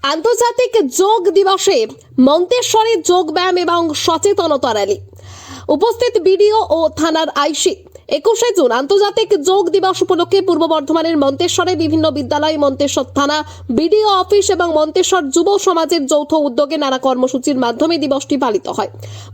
আন্তর্জাতিক যোগ দিবসে মন্তেশ্বরে যোগ ব্যায়াম এবং সচেতনতা র্যালি। উপস্থিত বিডিও ও থানার আইসি। 21শে জুন আন্তর্জাতিক যোগ দিবস উপলক্ষে পূর্ব বর্ধমানের মন্তেশ্বরে বিভিন্ন বিদ্যালয়, মন্তেশ্বর থানা, বিডিও অফিস এবং মন্তেশ্বর যুব সমাজের যৌথ উদ্যোগে নানা কর্মসূচির মাধ্যমে দিবসটি পালিত হয়।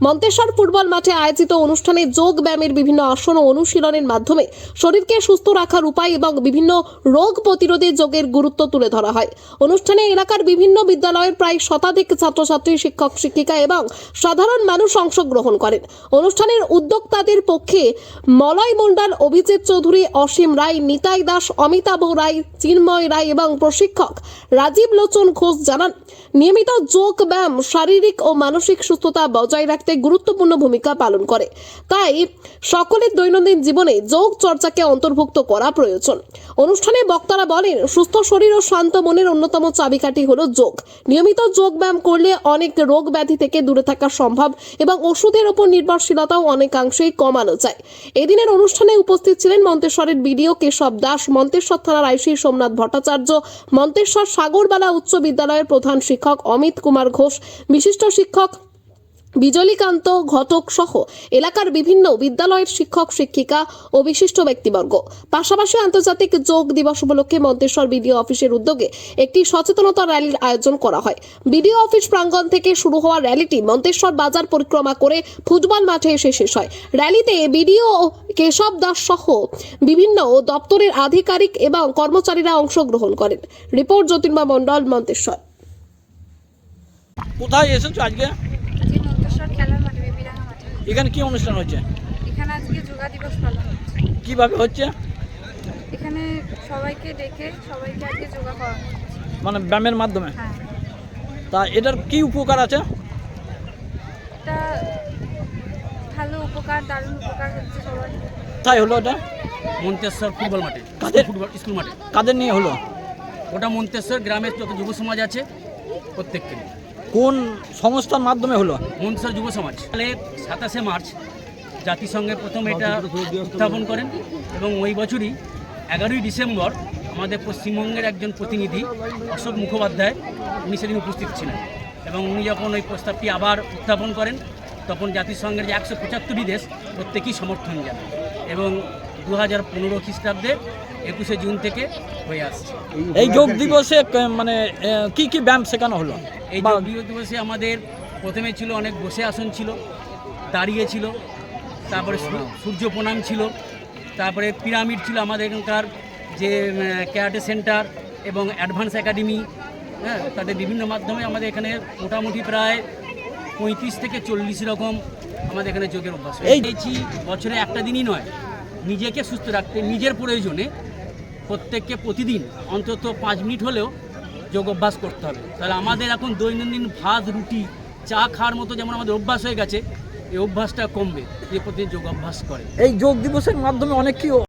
মন্তেশ্বর ফুটবল মাঠে আয়োজিত অনুষ্ঠানে যোগ ব্যায়ামের বিভিন্ন আসন ও অনুশীলনের মাধ্যমে শরীরকে সুস্থ রাখার উপায় এবং বিভিন্ন রোগ প্রতিরোধে যোগের গুরুত্ব তুলে ধরা হয়। অনুষ্ঠানে এলাকার বিভিন্ন বিদ্যালয়ের প্রায় শতাধিক ছাত্রছাত্রী, শিক্ষক শিক্ষিকা এবং সাধারণ মানুষ অংশগ্রহণ করেন। অনুষ্ঠানের উদ্যোক্তাদের পক্ষে মলয় মণ্ডল, অভিজিৎ চৌধুরী, অসীম রায়, নিতাই দাস, অমিতাভ রায়, চিন্ময় রায় এবং প্রশিক্ষক রাজীব লোচন ঘোষ জানান, নিয়মিত যোগ ব্যায়াম শারীরিক ও মানসিক সুস্থতা বজায় রাখতে গুরুত্বপূর্ণ ভূমিকা পালন করে। তাই সকলের দৈনন্দিন জীবনে যোগ চর্চাকে অন্তর্ভুক্ত করা প্রয়োজন। অনুষ্ঠানে বক্তারা বলেন, সুস্থ শরীর ও শান্ত মনের অন্যতম চাবিকাঠি হলো যোগ। নিয়মিত যোগ ব্যায়াম করলে অনেক রোগ ব্যাধি থেকে দূরে থাকা সম্ভব এবং ওষুধের উপর নির্ভরশীলতাও অনেকাংশেই কমানো যায়। এদিনের অনুষ্ঠানে উপস্থিত ছিলেন মন্তেশ্বরের বিডিও কেশব দাস, মন্তেশ্বর থানার আইসি সোমনাথ ভট্টাচার্য, মন্তেশ্বর সাগরবালা উচ্চ বিদ্যালয়ের প্রধান শিক্ষক অমিত কুমার ঘোষ, বিশিষ্ট শিক্ষক বিজলীকান্ত ঘটক সহ এলাকার বিভিন্ন বিদ্যালয়ের শিক্ষক শিক্ষিকা ও বিশিষ্ট ব্যক্তিবর্গ। পাশাপাশি আন্তর্জাতিক যোগ দিবস উপলক্ষে মন্তেশ্বর বিডিও অফিসের উদ্যোগে একটি সচেতনতা র্যালির আয়োজন করা হয়। বিডিও অফিস প্রাঙ্গণ থেকে শুরু হওয়া র্যালিটি মন্তেশ্বর বাজার পরিক্রমা করে ফুটবল মাঠে এসে শেষ হয়। র্যালিতে বিডিও কেশব দাস সহ বিভিন্ন দপ্তরের আধিকারিক এবং কর্মচারীরা অংশগ্রহণ করেন। রিপোর্ট জ্যোতির্ময় মণ্ডল, মন্তেশ্বর। কোথায় এসেছো আজকে? আজকে মন্তেশ্বর খেলার মাঠে, বেবিরাঙা মাঠে। এখানে কি অনুষ্ঠান হচ্ছে? এখানে আজকে যোগা দিবস পালন হচ্ছে। কিভাবে হচ্ছে? এখানে সবাইকে ডেকে সবাইকে আজকে যোগা করানো হচ্ছে। মানে ব্যায়ামের মাধ্যমে? হ্যাঁ, তা এটার কি উপকার আছে? এটা ভালো উপকার, দারুণ উপকার হচ্ছে সবার। তাই হলো এটা? মন্তেশ্বর ফুটবল মাঠে, কাদের? ফুটবল স্কুল মাঠে। কাদের নিয়ে হলো? ওটা মন্তেশ্বর গ্রামের যত যুব সমাজ আছে প্রত্যেককে নিয়ে। কোন সংস্থার মাধ্যমে হলো? মন্তেশ্বর যুব সমাজ। তাহলে 27শে মার্চ জাতিসংঘে প্রথম এটা উত্থাপন করেন এবং ওই বছরই 11ই ডিসেম্বর আমাদের পশ্চিমবঙ্গের একজন প্রতিনিধি অশোক মুখোপাধ্যায় উনি সেদিন উপস্থিত ছিলেন এবং উনি যখন ওই প্রস্তাবটি আবার উত্থাপন করেন তখন জাতিসংঘের যে 175টি দেশ প্রত্যেকেই সমর্থন জানায় এবং 2015 খ্রিস্টাব্দে 21শে জুন থেকে হয়ে আসছে। এই যোগ দিবসে মানে কি কি ব্যায়াম শেখানো হলো? এই যোগ দিবসে আমাদের প্রথমে ছিল অনেক বসে আসন ছিল, দাঁড়িয়ে ছিল, তারপরে সূর্য প্রণাম ছিল, তারপরে পিরামিড ছিল আমাদের এখানকার যে ক্যারাটে সেন্টার এবং অ্যাডভান্স একাডেমি। হ্যাঁ, তাদের বিভিন্ন মাধ্যমে আমাদের এখানে মোটামুটি প্রায় 35 থেকে 40 রকম আমাদের এখানে যোগের অভ্যাস হয়েছি। বছরে একটা দিনই নয়, নিজেকে সুস্থ রাখতে নিজের প্রয়োজনে প্রত্যেককে প্রতিদিন অন্তত 5 মিনিট হলেও যোগ অভ্যাস করতে হবে। তাহলে আমাদের এখন দৈনন্দিন ভাত, রুটি, চা খাওয়ার মতো যেমন আমাদের অভ্যাস হয়ে গেছে, এই অভ্যাসটা কমবে যে প্রতিদিন যোগ অভ্যাস করে। এই যোগ দিবসের মাধ্যমে অনেক কি